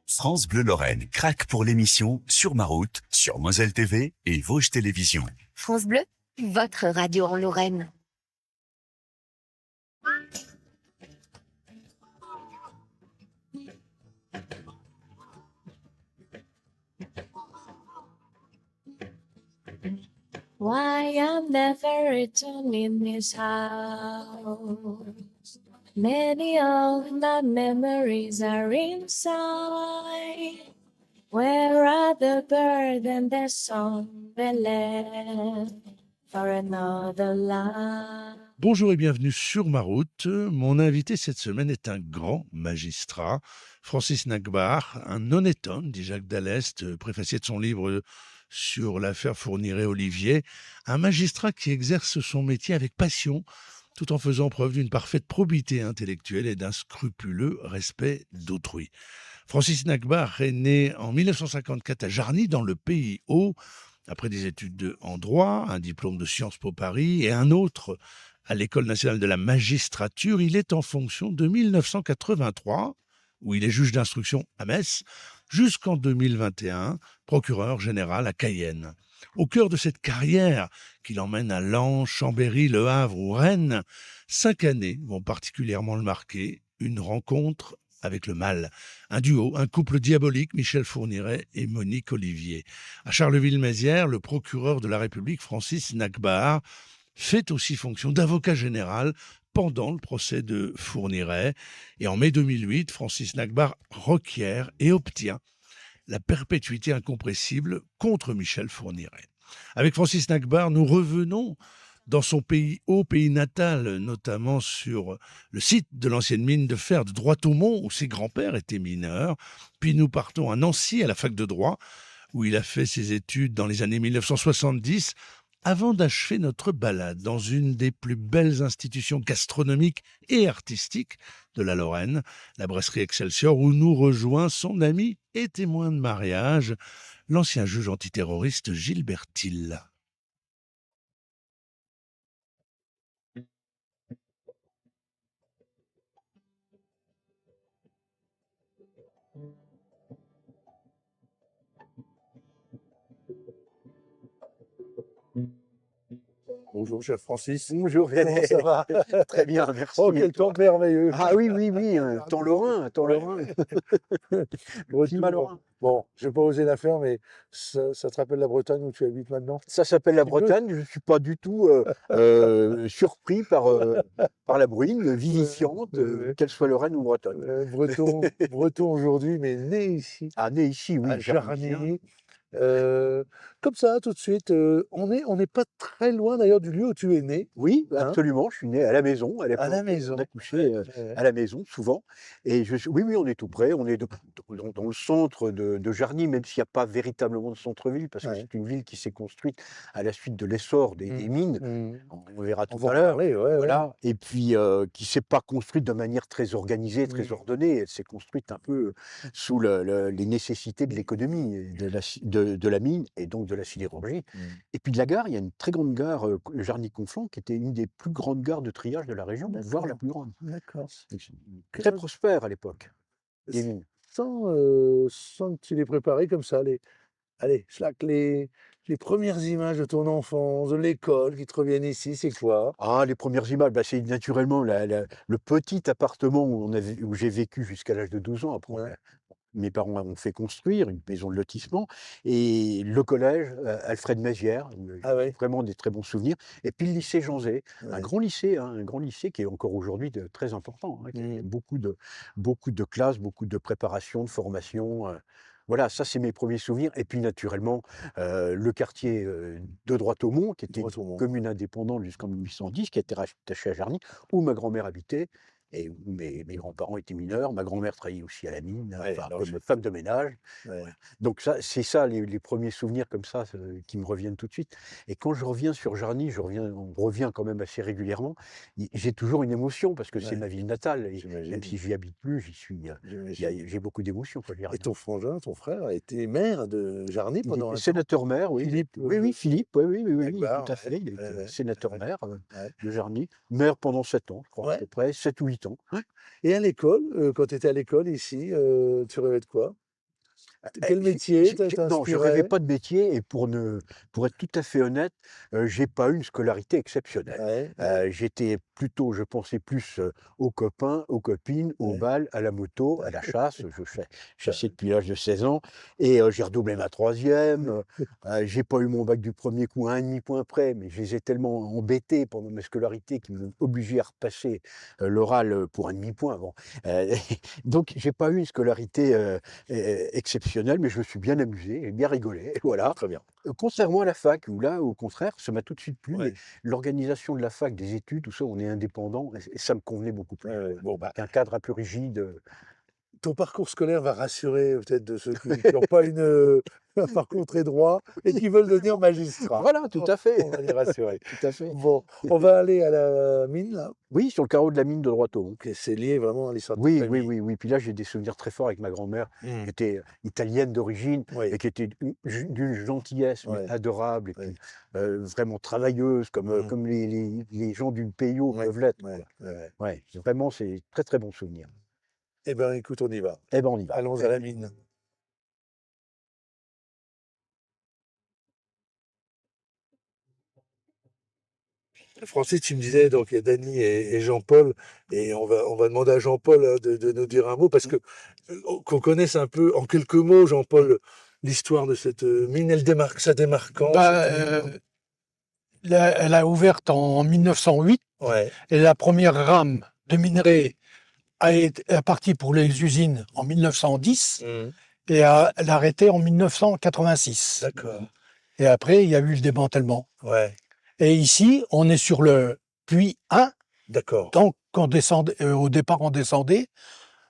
France Bleu Lorraine craque pour l'émission Sur ma route sur Moselle TV et Vosges Télévisions. France Bleu, votre radio en Lorraine. Why I'm never returning this house. Many of my memories are inside. Where are the birds and their song they left for another life? Bonjour et bienvenue sur ma route. Mon invité cette semaine est un grand magistrat, Francis Nachbar, un honnête homme, dit Jacques Dallest, préfacier de son livre sur l'affaire Fourniret-Olivier, un magistrat qui exerce son métier avec passion, tout en faisant preuve d'une parfaite probité intellectuelle et d'un scrupuleux respect d'autrui. Francis Nachbar est né en 1954 à Jarny, dans le Pays Haut, après des études en droit, un diplôme de Sciences Po Paris et un autre à l'École nationale de la magistrature. Il est en fonction de 1983, où il est juge d'instruction à Metz, jusqu'en 2021, procureur général à Cayenne. Au cœur de cette carrière qui l'emmène à Lens, Chambéry, Le Havre ou Rennes, 5 années vont particulièrement le marquer, une rencontre avec le mal. Un duo, un couple diabolique, Michel Fourniret et Monique Olivier. À Charleville-Mézières, le procureur de la République, Francis Nachbar, fait aussi fonction d'avocat général pendant le procès de Fourniret. Et en mai 2008, Francis Nachbar requiert et obtient la perpétuité incompressible contre Michel Fourniret. Avec Francis Nachbar, nous revenons dans son pays haut, pays natal, notamment sur le site de l'ancienne mine de fer de Droit-Aumont, où ses grands-pères étaient mineurs. Puis nous partons à Nancy, à la fac de droit, où il a fait ses études dans les années 1970, avant d'achever notre balade dans une des plus belles institutions gastronomiques et artistiques de la Lorraine, la brasserie Excelsior, où nous rejoint son ami et témoin de mariage, l'ancien juge antiterroriste Gilbert Thill. Bonjour, cher Francis. Bonjour, Comment ça va? Très bien, merci. Oh, quel temps merveilleux! Ah oui, oui, oui, temps lorrain, un temps lorrain. Climat lorrain. Bon, je n'ai pas osé la faire, mais ça te rappelle la Bretagne où tu habites maintenant? Ça s'appelle la petit peu. Bretagne, je ne suis pas du tout surpris par la bruine vivifiante, Ouais. qu'elle soit lorraine ou bretonne. Breton aujourd'hui, mais né ici, Ah, né ici, oui, à Jarny. Jarny. Comme ça, tout de suite, on n'est pas très loin d'ailleurs du lieu où tu es né. Oui, Hein? absolument, je suis né à la maison à l'époque. la maison. On accouchait à la maison, souvent. Et oui, oui, on est tout près, on est dans le centre de Jarny, même s'il n'y a pas véritablement de centre-ville, parce que Ouais. c'est une ville qui s'est construite à la suite de l'essor des mines. Mmh. On verra On tout va à en l'heure. parler, ouais. Voilà. Et puis, qui ne s'est pas construite de manière très organisée, très ordonnée. Elle s'est construite un peu sous les nécessités de l'économie, et de la mine et donc de la sidérurgie. Et puis de la gare, il y a une très grande gare, Jarny-Conflans, qui était une des plus grandes gares de triage de la région, voire la plus grande. D'accord. Très prospère à l'époque, les mines. Sans que tu les préparais comme ça, les premières images de ton enfance, de l'école qui te reviennent ici, c'est quoi? Ah, les premières images, bah, c'est naturellement le petit appartement où j'ai vécu jusqu'à l'âge de 12 ans. Après, Ouais. mes parents ont fait construire une maison de lotissement et le collège Alfred Mézières, où j'ai Ah ouais? vraiment des très bons souvenirs. Et puis le lycée Jean Zay, Ouais. un grand lycée qui est encore aujourd'hui très important, hein, qui a beaucoup de classes, beaucoup de préparation, de formation. Voilà, ça c'est mes premiers souvenirs. Et puis naturellement, le quartier de Droit-Aumont, qui était Droit-Aumont. une commune indépendante jusqu'en 1810, qui a été rattachée à Jarny, où ma grand-mère habitait. Et où mes grands-parents étaient mineurs. Ma grand-mère travaillait aussi à la mine, Ouais, enfin, alors comme femme de ménage. Ouais. Voilà. Donc ça, c'est ça les premiers souvenirs comme ça qui me reviennent tout de suite. Et quand je reviens sur Jarny, on revient quand même assez régulièrement. J'ai toujours une émotion parce que c'est Ouais. ma ville natale. Et J'imagine. même si j'y habite plus, j'y suis. J'imagine. J'ai beaucoup d'émotions quand j'y Et reviens. ton frangin, ton frère, a été maire de Jarny Il pendant un était temps? sénateur-maire, oui. Philippe, Oui, Philippe, oui, Nachbar, tout à fait. Il a été ouais. sénateur-maire Ouais. de Jarny, maire pendant 7 ans, je crois, Ouais. à peu près, 7 ou 8 ans. Ouais. Et à l'école, quand tu étais à l'école ici, tu rêvais de quoi? Quel métier t'a Non, je rêvais inspiré? pas de métier et pour être tout à fait honnête, j'ai pas eu une scolarité exceptionnelle. Ouais, ouais. J'étais plutôt je pensais plus, aux copains, aux copines, au Ouais. bal, à la moto, à la chasse. Chassais depuis l'âge de 16 ans et j'ai redoublé ma 3e, j'ai pas eu mon bac du premier coup à 1,5 point près, mais je les ai tellement embêtés pendant ma scolarité qu'ils m'ont obligé à repasser, l'oral, pour 1,5 point. Bon, heu, donc j'ai pas eu une scolarité, exceptionnelle, mais je me suis bien amusé et bien rigolé, et voilà. Très bien. Contrairement à la fac où là, au contraire, ça m'a tout de suite plu, Ouais. l'organisation de la fac, des études, tout ça, on est indépendant et ça me convenait beaucoup plus, Ouais, ouais. Bon, bah, qu'un cadre un peu rigide, ton parcours scolaire va rassurer peut-être de ceux qui n'ont pas un parcours très droit et oui, qui veulent devenir magistrats. voilà, tout à fait, On va les rassurer. tout à fait. Bon, on va aller à la mine là. Oui, sur le carreau de la mine de Droitemont. OK, c'est lié vraiment à l'histoire de ta Oui, oui, famille. oui, oui, puis là, j'ai des souvenirs très forts avec ma grand-mère, Mmh. qui était italienne d'origine Oui, et qui était d'une gentillesse, mais ouais, adorable, et ouais. puis, vraiment travailleuse Mmh. comme les gens d'une Peyo Ouais, peuvent l'être, ouais, quoi. ouais, ouais. Ouais, vraiment, c'est très, très bon souvenir. Eh ben, écoute, on y va. Eh ben, on y va. Allons à la mine. Francis, tu me disais, donc il y a Dany et Jean-Paul, et on va demander à Jean-Paul de nous dire un mot, parce que qu'on connaisse un peu, en quelques mots, Jean-Paul, l'histoire de cette mine. Ça démarque quand? Bah, elle a ouverte en 1908 Ouais. et la première rame de minerai est partie pour les usines en 1910 Mmh. et elle a arrêté en 1986. D'accord. Et après, il y a eu le démantèlement. Ouais. Et ici, on est sur le puits 1. D'accord. Donc, au départ, on descendait,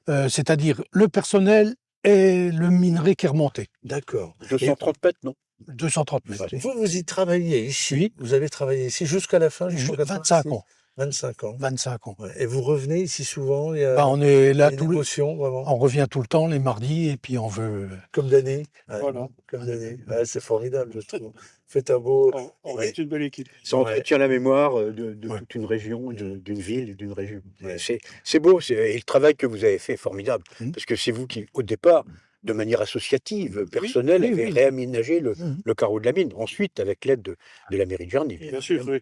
c'est-à-dire le personnel et le minerai qui remontait. D'accord. 230 mètres, non? 230 mètres. Et vous y travaillez ici. Vous avez travaillé ici jusqu'à la fin, jusqu'en 25 86? ans. 25 ans. 25 ans. Ouais. Et vous revenez ici souvent? Il y a, Bah, on est il y a là une tout le... émotion, vraiment. On revient tout le temps les mardis et puis on veut. Comme Dany. Ouais. Voilà. Comme Dany. Ouais, c'est formidable, je trouve. Faites un beau. On Ouais. est une belle équipe. Ça Ouais. entretient la mémoire, de Ouais. toute une région, d'une ville et d'une région. Ouais. C'est beau, et le travail que vous avez fait est formidable, Mmh. parce que c'est vous qui, au départ, de manière associative, personnelle, oui, avez oui. réaménagé Mmh. le carreau de la mine. Ensuite, avec l'aide de la mairie de Jarny. Bien sûr, oui.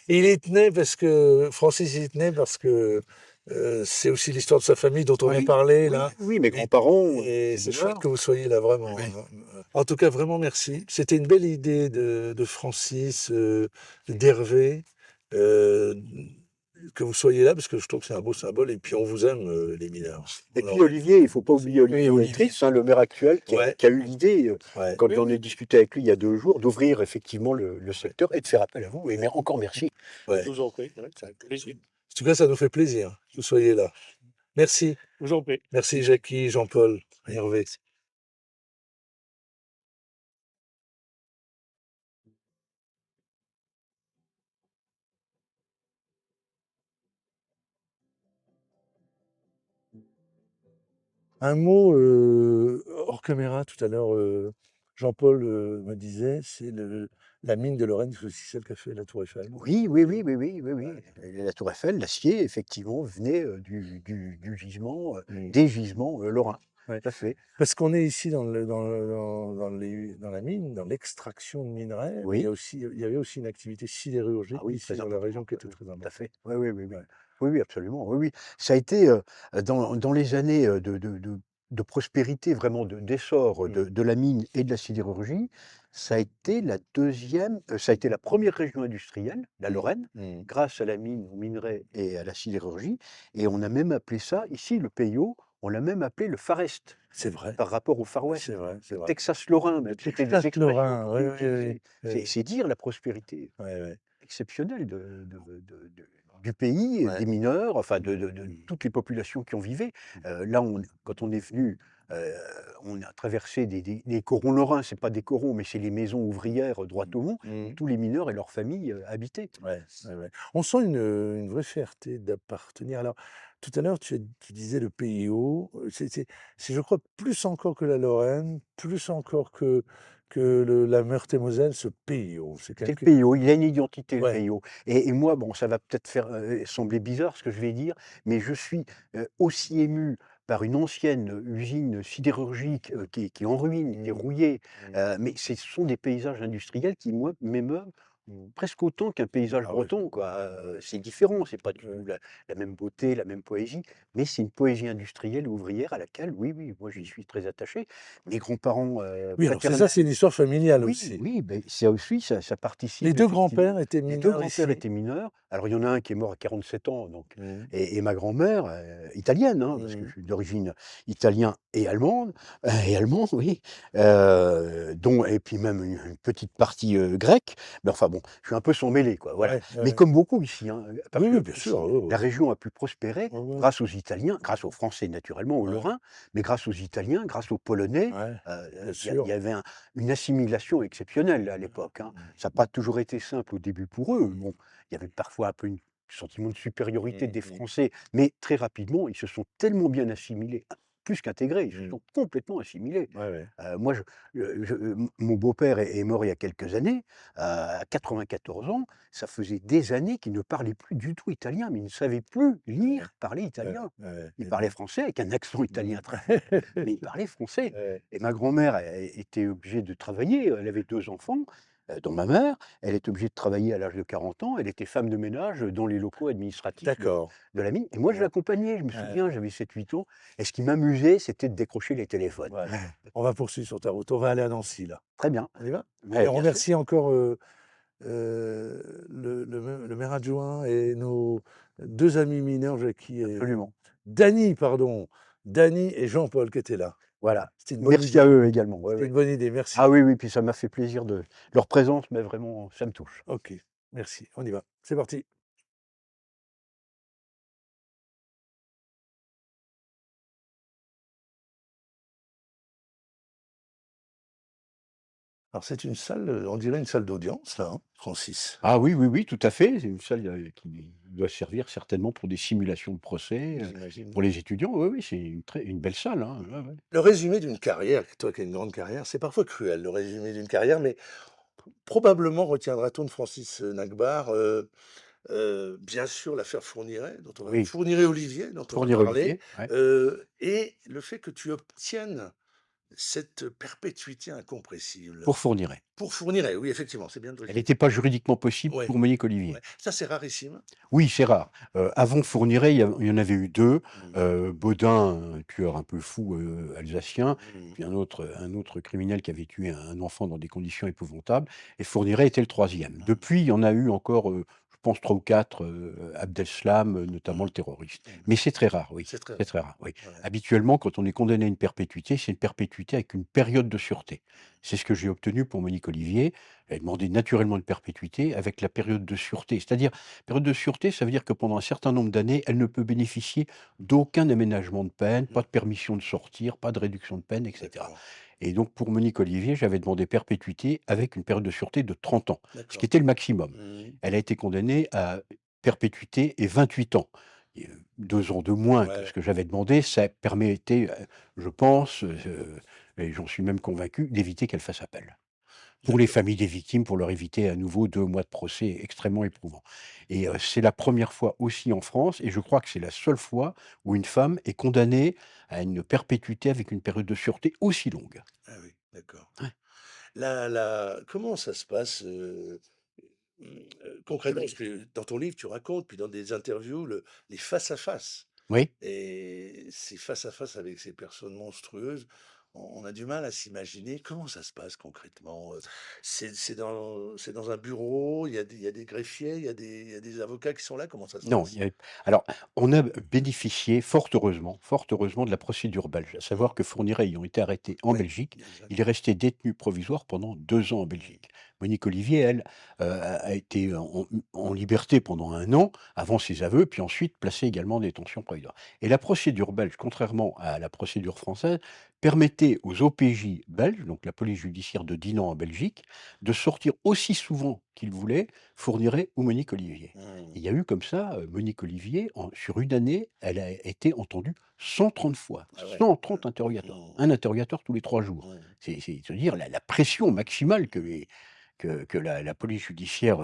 Et il y tenait parce que Francis y tenait parce que c'est aussi l'histoire de sa famille dont on Oui, vient parler là. Oui, mes grands-parents. Et c'est voilà. chouette que vous soyez là, vraiment. Oui. En tout cas, vraiment merci. C'était une belle idée de Francis, d'Hervé, euh, que vous soyez là, parce que je trouve que c'est un beau symbole. Et puis, on vous aime, les mineurs. Et Alors, puis Olivier, il ne faut pas oublier Olivier Olivier. Métris, le maire actuel, Ouais. qui a eu l'idée, ouais. quand Oui, j'en oui. ai discuté avec lui il y a 2 jours, d'ouvrir effectivement le secteur et de faire appel à vous. Et encore merci. Ouais. Je vous en prie, c'est un plaisir. En tout cas, ça nous fait plaisir que vous soyez là. Merci. Je vous en prie. Merci, Jackie, Jean-Paul, Hervé. Un mot hors caméra tout à l'heure, Jean-Paul me disait, c'est la mine de Lorraine, c'est aussi celle qu'a fait la Tour Eiffel. Oui, oui, oui, oui, oui, oui, oui. Et la tour Eiffel, l'acier, effectivement, venait, du gisement, Mm. des gisements, lorrains. Ouais. Tout à fait. Parce qu'on est ici dans la mine, dans l'extraction de minerais, mais Oui. il y avait aussi une activité sidérurgique Ah oui, ici très dans la important. région qui était très Tout à importante. fait. Oui, oui, oui, oui. Ouais. Oui, oui, absolument. Oui, oui. Ça a été, dans les années, de prospérité, vraiment d'essor, Mm. de la mine et de la sidérurgie, ça a été ça a été la première région industrielle, la Mm. Lorraine, Mm. grâce à la mine, au minerai et à la sidérurgie. Et on a même appelé ça, ici, le Peyo, on l'a même appelé le Far Est, C'est vrai. par rapport au Far West. C'est vrai, c'est vrai. Texas Lorrain, même. C'était des expressions Texas-Lorrain, oui, qui- oui, oui. c'est dire la prospérité Ouais, ouais. exceptionnelle du pays, Ouais. des mineurs, enfin de Mm. toutes les populations qui en vivaient. Là, quand on est venu, on a traversé des corons lorrains, c'est pas des corons, mais c'est les maisons ouvrières droit au Mont, où Mm. tous les mineurs et leurs familles habitaient. Ouais, ouais, ouais. On sent une vraie fierté d'appartenir. Alors, tout à l'heure, tu disais le PIO, c'est, je crois, plus encore que la Lorraine, plus encore que la Meurthe-et-Moselle, ce PIO. C'est C'est le quelque... PIO, il a une identité, le Ouais. PIO. Et moi, bon, ça va peut-être faire sembler bizarre ce que je vais dire, mais je suis aussi ému par une ancienne usine sidérurgique qui est en ruine, qui est rouillée. Mais ce sont des paysages industriels qui, moi, m'émeuvent presque autant qu'un paysage Ah ouais. breton, quoi. C'est différent, c'est pas du tout la même beauté, la même poésie, mais c'est une poésie industrielle ouvrière à laquelle, oui, oui, moi j'y suis très attaché. Mes grands-parents Oui, alors c'est paternels, ça, c'est une histoire familiale oui, aussi. oui, beh, c'est aussi ça participe Les 2 effectivement. grands-pères étaient Les 2 mineurs grands-pères ici? étaient mineurs. Alors il y en a un qui est mort à 47 ans, donc Mmh. et ma grand-mère, italienne, hein, parce que je Mmh. suis d'origine italien et allemande, et allemand, oui, dont et puis même une petite partie, grecque. Mais enfin bon, je suis un peu sans mêlé, quoi, voilà. Ouais, ouais, Mais ouais. comme beaucoup ici, hein, parce Oui, que oui, bien sûr, ouais, la ouais. région a pu prospérer Ouais, ouais. grâce aux Italiens, grâce aux Français naturellement, aux Ouais, Lorrains, mais grâce aux Italiens, grâce aux Polonais. ouais, bien Il y sûr. avait une assimilation exceptionnelle à l'époque, hein. Ça n'a pas toujours été simple au début pour eux. Bon, il y avait parfois un peu un sentiment de supériorité des Mmh. Français, mais très rapidement, ils se sont tellement bien assimilés, plus qu'intégrés, ils se Mmh. sont complètement assimilés. Ouais, ouais. Moi, mon beau-père est mort il y a quelques années, à 94 ans. Ça faisait des années qu'il ne parlait plus du tout italien, mais il ne savait plus Ouais, lire, parler ouais, italien. ouais, Il et parlait donc français avec un accent mmh. italien très fort, mais il parlait français. Ouais. Et ma grand-mère était obligée de travailler, elle avait 2 enfants, dont ma mère. Elle était obligée de travailler à l'âge de 40 ans, elle était femme de ménage dans les locaux administratifs D'accord. de la mine et moi je Ouais, l'accompagnais, je me ouais, souviens, j'avais 7-8 ans et ce qui m'amusait, c'était de décrocher les téléphones. ouais. On va poursuivre sur ta route. On va aller à Nancy, là. Très bien, On y va? Et ouais, on bien sûr. remercie encore, le maire adjoint et nos 2 amis mineurs, Jackie et Absolument. Dany, pardon. Dany et Jean-Paul qui étaient là. Voilà. C'était une bonne Merci à idée. eux également, ouais, C'était ouais. une bonne idée, merci. Ah oui, oui, puis ça m'a fait plaisir de leur présence, mais vraiment ça me touche. OK, merci. On y va. C'est parti. Alors c'est une salle, on dirait une salle d'audience là, hein, Francis? Ah oui, oui, oui, tout à fait. C'est une salle, qui doit servir certainement pour des simulations de procès, J'imagine. pour les étudiants. Oui, oui, c'est une belle salle, hein. Ouais, ouais. Le résumé d'une carrière, toi qui as une grande carrière, c'est parfois cruel le résumé d'une carrière, mais probablement retiendra-t-on de Francis, Nachbar, bien sûr l'affaire Fourniret, dont on va Oui, Fourniret-Olivier, dont on va fournir parler, Olivier, ouais. et le fait que tu obtiennes cette perpétuité incompressible. Pour Fourniret. Pour Fourniret, oui effectivement, c'est bien de le Elle dire. n'était pas juridiquement possible Ouais, pour Monique Olivier. ouais. Ça c'est rarissime. Oui, c'est rare. Avant Fourniret, il y en avait eu 2, Mmh. Baudin, un tueur un peu fou, alsacien, Mmh. puis un autre criminel qui avait tué un enfant dans des conditions épouvantables et Fourniret était le 3e. Mmh. Depuis, il y en a eu encore, je pense 3 ou 4, Abdeslam, notamment Mmh. le terroriste. Mmh. Mais c'est très rare, oui, C'est très c'est très rare, oui. ouais. Habituellement, quand on est condamné à une perpétuité, c'est une perpétuité avec une période de sûreté. C'est ce que j'ai obtenu pour Monique Olivier. Elle demandait naturellement une perpétuité avec la période de sûreté. C'est-à-dire, période de sûreté, ça veut dire que pendant un certain nombre d'années, elle ne peut bénéficier d'aucun aménagement de peine, pas Mmh. de permission de sortir, pas de réduction de peine, etc. D'accord, Et donc, pour Monique Olivier, j'avais demandé perpétuité avec une période de sûreté de 30 ans, ce qui d'accord. était le maximum. Mmh. Elle a été condamnée à perpétuité et 28 ans. Et, 2 ans de moins que ce Ouais, que j'avais demandé, ça permettait, je pense, et j'en suis même convaincu, d'éviter qu'elle fasse appel. Pour les d'accord. familles des victimes, pour leur éviter à nouveau 2 mois de procès extrêmement éprouvants et c'est la première fois aussi en France et je crois que c'est la seule fois où une femme est condamnée à une perpétuité avec une période de sûreté aussi longue. Ah oui, d'accord. Ouais. Comment ça se passe, concrètement? Parce que dans ton livre, tu racontes, puis dans des interviews, les face à face Oui. et ces face à face avec ces personnes monstrueuses, on a du mal à s'imaginer comment ça se passe concrètement, c'est dans un bureau, il y a des greffiers, il y a des avocats qui sont là, comment ça se Non, passe? alors, on a bénéficié fort heureusement de la procédure belge. À Mmh. savoir que Fourniret ayant été arrêté en Oui, Belgique, exact. il est resté détenu provisoire pendant 2 ans en Mmh. Belgique. Monique Olivier, elle, a été en liberté pendant 1 an avant ses aveux, puis ensuite placée également en détention provisoire. Et la procédure belge, contrairement à la procédure française, permettait aux OPJ belges, donc la police judiciaire de Dinan en Belgique, de sortir aussi souvent qu'ils voulaient Fourniret ou Monique Olivier. Mmh. Il y a eu comme ça, Monique Olivier, sur une année, elle a été entendue 130 fois, Ah ouais. 130 interrogatoires, Mmh. un interrogatoire tous les 3 jours. Mmh. C'est se dire la pression maximale que que la police judiciaire,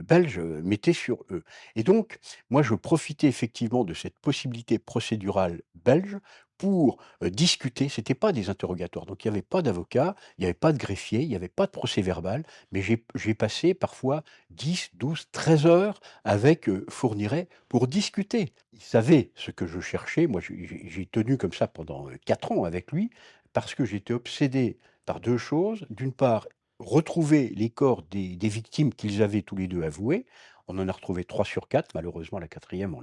belge, mettait sur eux. Et donc, moi, je profitais effectivement de cette possibilité procédurale belge pour, discuter. C'était pas des interrogatoires, donc il y avait pas d'avocat, il y avait pas de greffier, il y avait pas de procès-verbal, mais j'ai passé parfois 10, 12, 13 heures avec, Fourniret pour discuter. Il savait ce que je cherchais. Moi, j'ai tenu comme ça pendant, 4 ans avec lui parce que j'étais obsédé par 2 choses. D'une part, retrouver les corps des victimes qu'ils avaient tous les 2 avouées. On en a retrouvé 3 sur 4. Malheureusement, la 4e,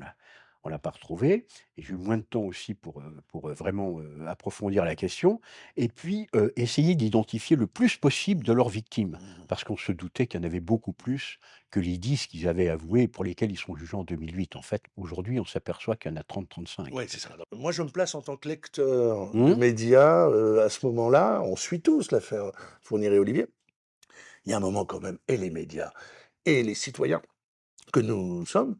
on l'a pas retrouvée et j'ai eu moins de temps aussi pour, vraiment, approfondir la question et puis, essayer d'identifier le plus possible de leurs victimes. Parce qu'on se doutait qu'il y en avait beaucoup plus que les 10 qu'ils avaient avoués et pour lesquels ils sont jugés en 2008. En fait, aujourd'hui, on s'aperçoit qu'il y en a 30-35. Ouais, c'est ça. Alors, moi, je me place en tant que lecteur de Mmh. médias, à ce moment-là, on suit tous l'affaire Fourniret-Olivier. Il y a un moment quand même et les médias et les citoyens que nous sommes,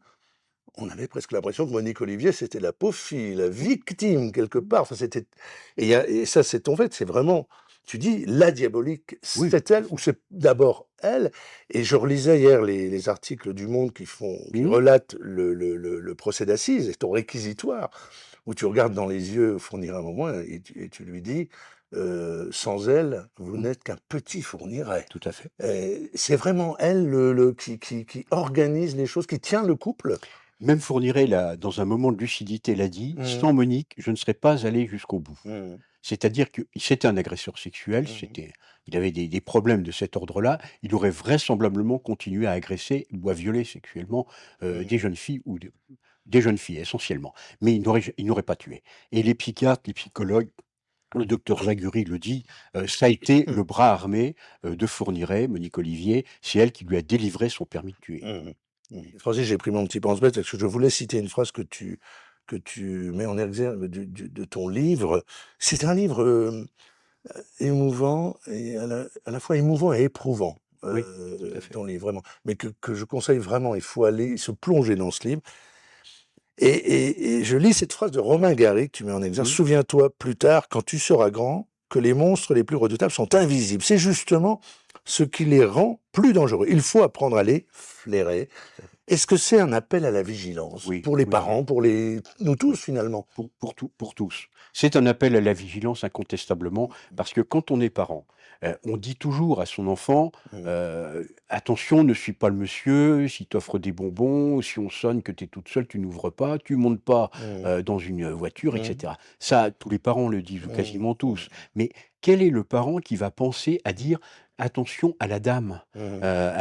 on avait presque l'impression que Monique Olivier, c'était la pauvre fille, la victime quelque part. Enfin, c'était et ça, c'est en fait, c'est vraiment, tu dis, la diabolique, Oui. c'est elle ou c'est d'abord elle? Et je relisais hier les articles du Monde qui Mmh. relatent le procès d'assises et ton réquisitoire, où tu regardes dans les yeux Fourniret un moment et tu lui dis, «Sans elle, vous Mmh. n'êtes qu'un petit Fourniret». Tout à fait. C'est vraiment elle qui organise les choses, qui tient le couple? Même Fourniret dans un moment de lucidité, l'a dit: Mmh. «Sans Monique, je ne serais pas allé jusqu'au bout». Mmh. C'est-à-dire que c'était un agresseur sexuel, Mmh. il avait des problèmes de cet ordre-là. Il aurait vraisemblablement continué à agresser ou à violer sexuellement, Mmh. des jeunes filles ou des jeunes filles essentiellement. Mais il n'aurait pas tué. Et les psychiatres, les psychologues, le docteur Zaguri le dit, ça a été Mmh. le bras armé, de Fourniret, Monique Olivier. C'est elle qui lui a délivré son permis de tuer. Mmh. Mmh. Francis, j'ai pris mon petit pense-bête parce que je voulais citer une phrase que tu mets en exergue de ton livre. C'est un livre, émouvant et à la fois émouvant et éprouvant, Oui, tout à fait. ton livre, vraiment. Mais que je conseille vraiment, il faut aller se plonger dans ce livre et je lis cette phrase de Romain Gary que tu mets en exergue: Mmh. «Souviens-toi plus tard, quand tu seras grand, que les monstres les plus redoutables sont invisibles». C'est justement ce qui les rend plus dangereux. Il faut apprendre à les flairer. Est-ce que c'est un appel à la vigilance Oui, pour les oui, oui. parents, pour nous tous finalement? Pour tous. C'est un appel à la vigilance incontestablement, parce que quand on est parent, on dit toujours à son enfant, Mmh. «Attention, ne suis pas le monsieur, s'il t'offre des bonbons, si on sonne que tu es toute seule, tu n'ouvres pas, tu montes pas, Mmh. dans une voiture» et Mmh. cetera. Ça, tous les parents le disent, ou Mmh. quasiment tous. Mais quel est le parent qui va penser à dire: «Attention Mmh. à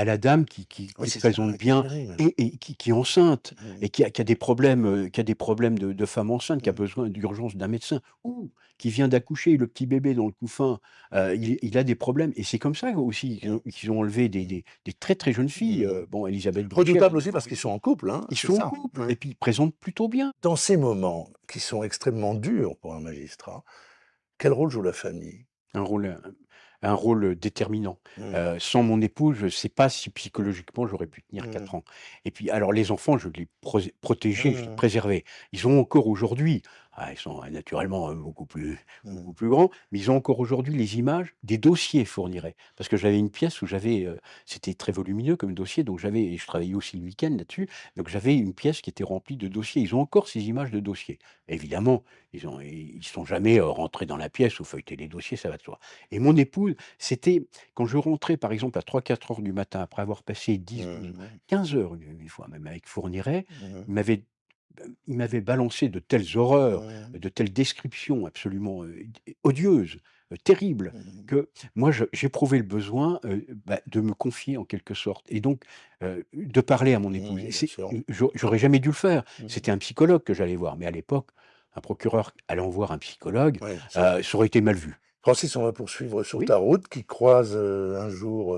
la dame qui Oui, se c'est ça, présente qui est bien terrible. et qui est enceinte Mmh. et qui a des problèmes de femme enceinte, qui a Mmh. besoin d'urgence d'un médecin ou qui vient d'accoucher, le petit bébé dans le couffin, il a des problèmes et c'est comme ça aussi qu'ils ont enlevé des très, très jeunes filles, Mmh. bon Élisabeth Bruchère, Redoutable aussi parce qu'ils sont en couple, hein, ils c'est sont en ça. couple Ouais. et puis ils présentent plutôt bien. Dans ces moments qui sont extrêmement durs pour un magistrat, quel rôle joue la famille? Un rôle, heu, un rôle déterminant. Mmh. Sans mon épouse, je ne sais pas si psychologiquement j'aurais pu tenir Mmh. 4 ans. Et puis alors les enfants, je les protégés, je les Mmh. préservais. Ils ont encore aujourd'hui, ils sont, naturellement, Mmh. beaucoup plus grands, mais ils ont encore aujourd'hui les images des dossiers Fourniret. Parce que j'avais une pièce où c'était très volumineux comme dossier, donc et je travaillais aussi le week-end là-dessus, donc j'avais une pièce qui était remplie de dossiers. Ils ont encore ces images de dossiers. Évidemment, ils sont jamais, rentrés dans la pièce ou feuilletés les dossiers, ça va de soi. Et mon épouse, c'était quand je rentrais, par exemple, à 3-4 heures du matin, après avoir passé 10-12, Mmh. 15 heures une fois même avec Fourniret, Mmh. il m'avait il m'avait balancé de telles horreurs, Mmh. de telles descriptions absolument, odieuses, terribles, Mmh. que moi j'éprouvais le besoin, de me confier en quelque sorte et donc de parler à mon épouse. Mmh, Et bien sûr. j'aurais jamais dû le faire. Mmh. C'était un psychologue que j'allais voir, mais à l'époque, un procureur allant voir un psychologue, Ouais, ça ça aurait été mal vu. Francis, on va poursuivre sur Oui? ta route qui croise, un jour,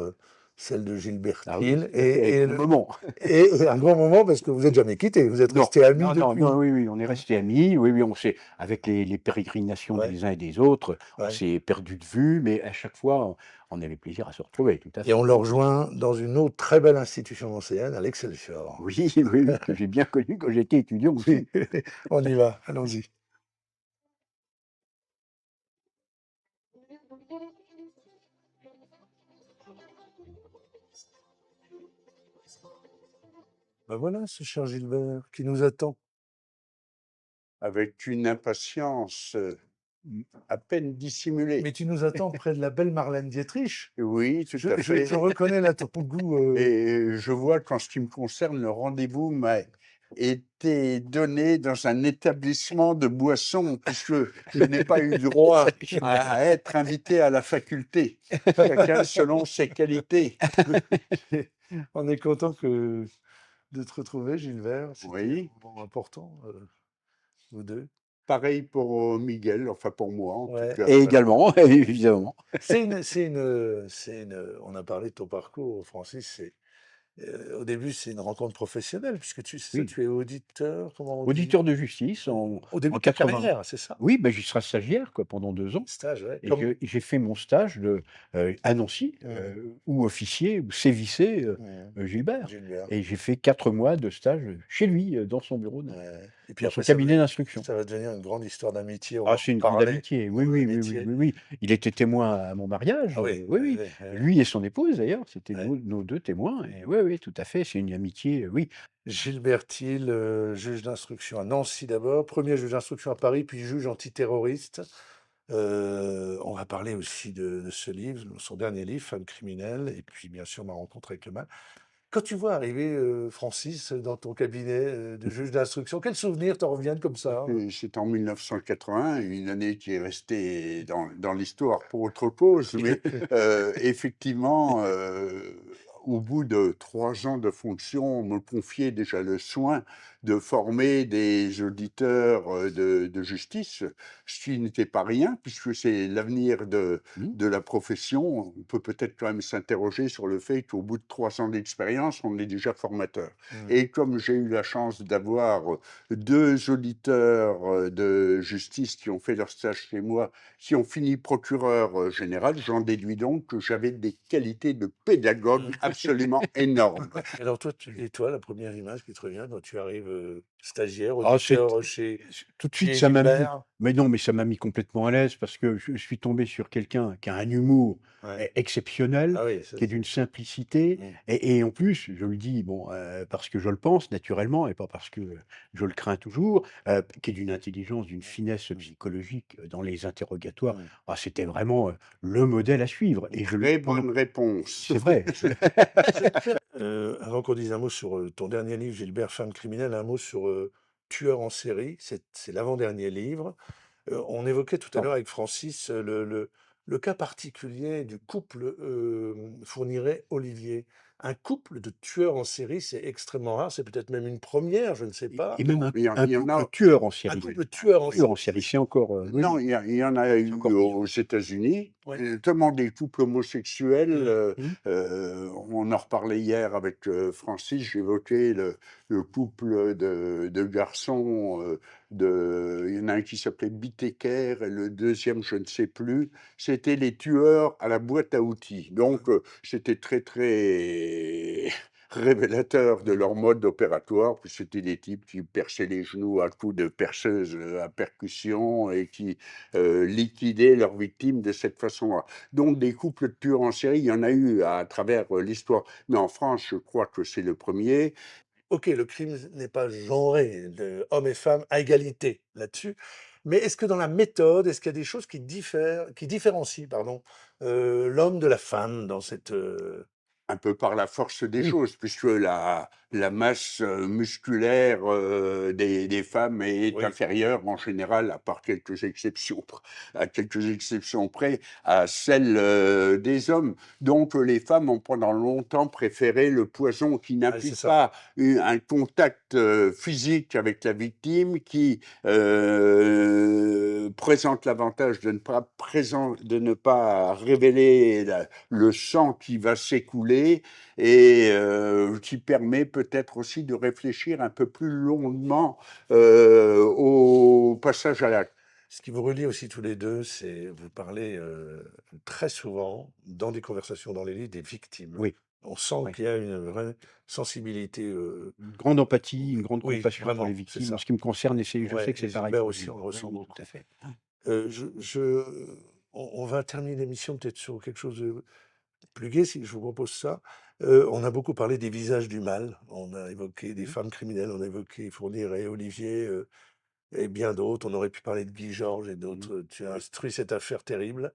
celle de Ah oui, Gilbertine tout à fait, avec et mon moment. un grand moment parce que vous êtes jamais quittés, vous êtes Non, restés amis non, non, depuis. non, oui, oui, on est restés amis. Oui, oui, on s'est avec les pérégrinations Ouais, des uns et des autres, on ouais s'est perdus de vue, mais à chaque fois, on avait plaisir à se retrouver, tout à et fait. on le rejoint dans une autre très belle institution nancéenne, à l'Excelsior. Oui, oui, oui, que j'ai bien connu quand j'étais étudiant Oui, aussi. on y va, allons-y. Ben voilà, ce cher Gilbert qui nous attend. Avec une impatience à peine dissimulée. Mais tu nous attends près de la belle Marlène Dietrich. Oui, tout à Je fait. reconnais là ton goût. Et je vois qu'en ce qui me concerne, le rendez-vous m'a été donné dans un établissement de boissons, puisque je n'ai pas eu droit à être invité à la faculté. Chacun selon ses qualités. On est content de te retrouver, Gilbert. C'était Oui. un moment important, vous deux. Pareil pour Miguel, enfin pour moi en Ouais. tout cas. Et également, évidemment. On a parlé de ton parcours, Francis. Au début, c'est une rencontre professionnelle, puisque Oui. tu es auditeur, comment on dit Auditeur de justice en Au début en de ta 80. carrière, c'est ça? Oui, magistrat stagiaire quoi, pendant 2 ans. Stage, ouais. Et j'ai fait mon stage à Nancy, ou officier, ou sévissé Gilbert. Gilbert. Et j'ai fait 4 mois de stage chez lui, dans son bureau, Ouais. Et puis dans son après, cabinet d'instruction. ça va devenir une grande histoire d'amitié. On va Ah, en c'est une grande reparler. amitié. Oui, oui, oui, oui, oui, oui. Il était témoin à mon mariage. Ah oui, Oui, oui. oui, oui. Lui et son épouse, d'ailleurs, c'était Ouais. nos 2 témoins. Et oui, oui, tout à fait. C'est une amitié, oui. Gilbert Thiel, juge d'instruction à Nancy d'abord, premier juge d'instruction à Paris, puis juge antiterroriste. On va parler aussi de ce livre, son dernier livre, Femme criminelle, et puis bien sûr ma rencontre avec le mal. Quand tu vois arriver Francis dans ton cabinet de juge d'instruction, quels souvenirs te reviennent comme ça? C'est en 1980, une année qui est restée dans l'histoire pour autre cause, mais effectivement, au bout de 3 ans de fonction, on me confiait déjà le soin de former des auditeurs de justice, ce qui n'était pas rien, puisque c'est l'avenir de la profession. On peut peut-être quand même s'interroger sur le fait qu'au bout de 3 ans d'expérience, on est déjà formateur. Et comme j'ai eu la chance d'avoir 2 auditeurs de justice qui ont fait leur stage chez moi, qui ont fini procureur général, j'en déduis donc que j'avais des qualités de pédagogue absolument énormes. Alors toi, la première image qui te revient quand tu arrives stagiaire, Ah, auditeur chez tout de suite, chez ça m'a mis. Gilbert? Mais non, mais ça m'a mis complètement à l'aise parce que je suis tombé sur quelqu'un qui a un humour Ouais. exceptionnel, Ah oui, ça, qui est d'une simplicité. Et en plus, je le dis, bon, parce que je le pense naturellement et pas parce que je le crains toujours, qui est d'une intelligence, d'une finesse psychologique dans les interrogatoires. Ah, c'était vraiment le modèle à suivre. Et je Très le pendant- bonne réponse. C'est vrai. Avant qu'on dise un mot sur ton dernier livre, Gilbert, Femme criminelle, un mot sur Tueur en série. C'est l'avant-dernier livre. On évoquait tout à l'heure avec Francis le cas particulier du couple Fourniret-Olivier. Un couple de tueurs en série, c'est extrêmement rare. C'est peut-être même une première, je ne sais pas. Et même Il y un en a- couple tueur en Un série. couple tueur en Tueur en série. série, c'est encore. Oui. Non, il y en a eu encore pire. aux États-Unis, Ouais. notamment des couples homosexuels. Mhm. On en reparlait hier avec Francis, j'évoquais le couple de garçons. Il y en a un qui s'appelait Bitéker et le deuxième, je ne sais plus. C'était les tueurs à la boîte à outils. Donc, c'était très, très révélateur de leur mode opératoire, puis c'était des types qui perçaient les genoux à coups de perceuse à percussion et qui liquidaient leurs victimes de cette façon-là. Donc des couples de tueurs en série, il y en a eu à travers l'histoire, mais en France, je crois que c'est le premier. Ok, le crime n'est pas genré, de hommes et femmes à égalité là-dessus. Mais est-ce que dans la méthode, est-ce qu'il y a des choses qui différencient, pardon, l'homme de la femme dans cette... Un peu par la force des Oui. choses, puisque la masse musculaire des femmes est Oui. inférieure en général, à part à quelques exceptions près, à celle des hommes. Donc les femmes ont pendant longtemps préféré le poison qui n'implique c'est ça. pas un contact physique avec la victime, qui présente l'avantage de ne pas révéler le sang qui va s'écouler, et qui permet peut-être aussi de réfléchir un peu plus longuement au passage à l'acte. Ce qui vous relie aussi tous les deux, c'est vous parlez très souvent dans des conversations dans les livres des victimes. Oui. On sent Oui. qu'il y a une vraie sensibilité. Une grande empathie, une grande Oui, compassion pour vraiment, les c'est victimes. ça. En ce qui me concerne, et je Ouais, sais que c'est et pareil. Gilbert pour aussi, lui. on le ressent Oui, beaucoup. tout à fait. On va terminer l'émission peut-être sur quelque chose de plus gai, si je vous propose ça. On a beaucoup parlé des visages du mal. On a évoqué des femmes criminelles, on a évoqué Fourniret, Olivier et bien d'autres. On aurait pu parler de Guy Georges et d'autres. Tu as instruit cette affaire terrible.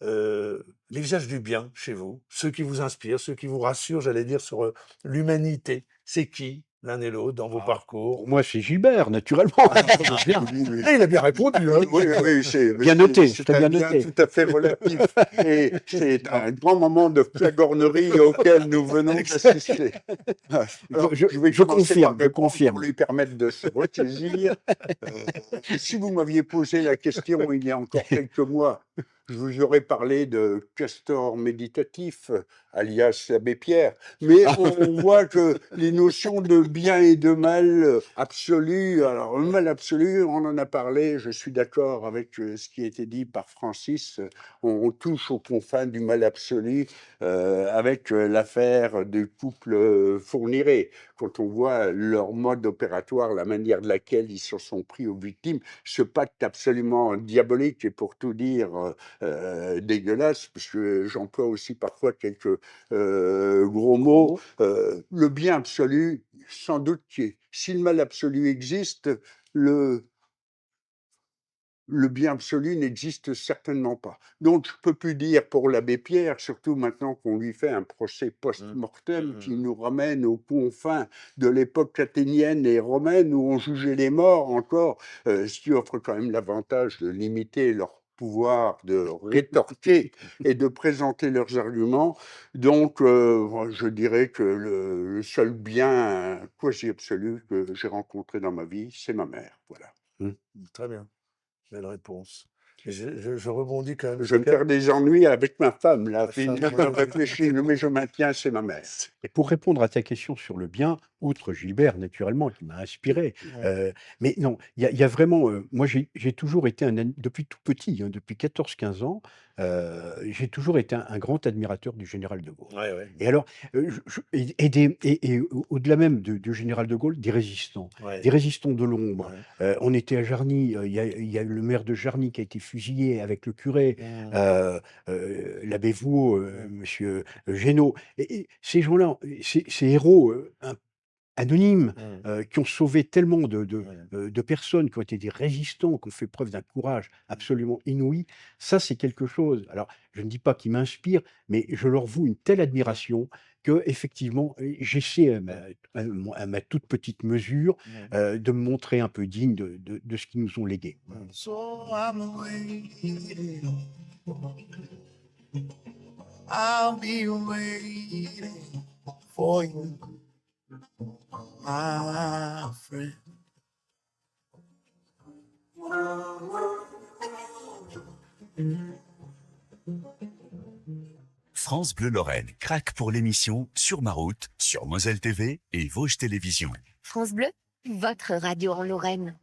Les visages du bien chez vous, ceux qui vous inspirent, ceux qui vous rassurent, j'allais dire, sur l'humanité. C'est qui, l'un et l'autre, dans vos parcours? Pour moi, c'est Gilbert, naturellement. Bien. Oui, oui. Ah, il a bien répondu, hein. Oui, oui, Bien noté, c'est très un bien bien noté. tout à fait relatif. Et c'est un grand moment de flagornerie auquel nous venons d'assister. Alors, Je vais commencer confirme, par je répondre confirme. pour lui permettre de se ressaisir. Si vous m'aviez posé la question il y a encore quelques mois, je vous aurais parlé de Castor méditatif, alias l'abbé Pierre. Mais on voit que les notions de bien et de mal absolu, alors le mal absolu, on en a parlé, je suis d'accord avec ce qui a été dit par Francis, on touche aux confins du mal absolu avec l'affaire du couple Fourniret. Quand on voit leur mode opératoire, la manière de laquelle ils se sont pris aux victimes, ce pacte absolument diabolique et pour tout dire dégueulasse, parce que j'emploie aussi parfois quelques gros mots, le bien absolu, sans doute que si le mal absolu existe, le bien absolu n'existe certainement pas. Donc, je ne peux plus dire pour l'abbé Pierre, surtout maintenant qu'on lui fait un procès post-mortem qui nous ramène aux confins de l'époque athénienne et romaine où on jugeait les morts encore, ce qui offre quand même l'avantage de limiter leur pouvoir de rétorquer et de présenter leurs arguments. Donc, je dirais que le seul bien quasi-absolu que j'ai rencontré dans ma vie, c'est ma mère. Voilà. Très bien. Belle réponse. Et je rebondis quand même. Je vais me faire des ennuis avec ma femme, là. Ah, ça, moi, Je réfléchis, mais je maintiens, c'est ma mère. Et pour répondre à ta question sur le bien, outre Gilbert, naturellement, qui m'a inspiré, mais non, il y a vraiment, moi j'ai toujours été depuis tout petit, hein, depuis 14-15 ans, j'ai toujours été un grand admirateur du général de Gaulle. Ouais, ouais. Et alors, au-delà même du général de Gaulle, des résistants de l'ombre. On était à Jarny, il y a eu le maire de Jarny qui a été fusillé avec le curé, l'abbé Vaux, monsieur Génaud. Et ces gens-là, ces héros anonymes, qui ont sauvé tellement de personnes, qui ont été des résistants, qui ont fait preuve d'un courage absolument inouï, ça c'est quelque chose. Alors, je ne dis pas qu'ils m'inspirent, mais je leur voue une telle admiration que effectivement, j'essaie à ma toute petite mesure de me montrer un peu digne de ce qu'ils nous ont légué. So I'm waiting. I'll be waiting for you, my friend. France Bleu Lorraine craque pour l'émission Sur ma route sur Moselle TV et Vosges Télévisions. France Bleu, votre radio en Lorraine.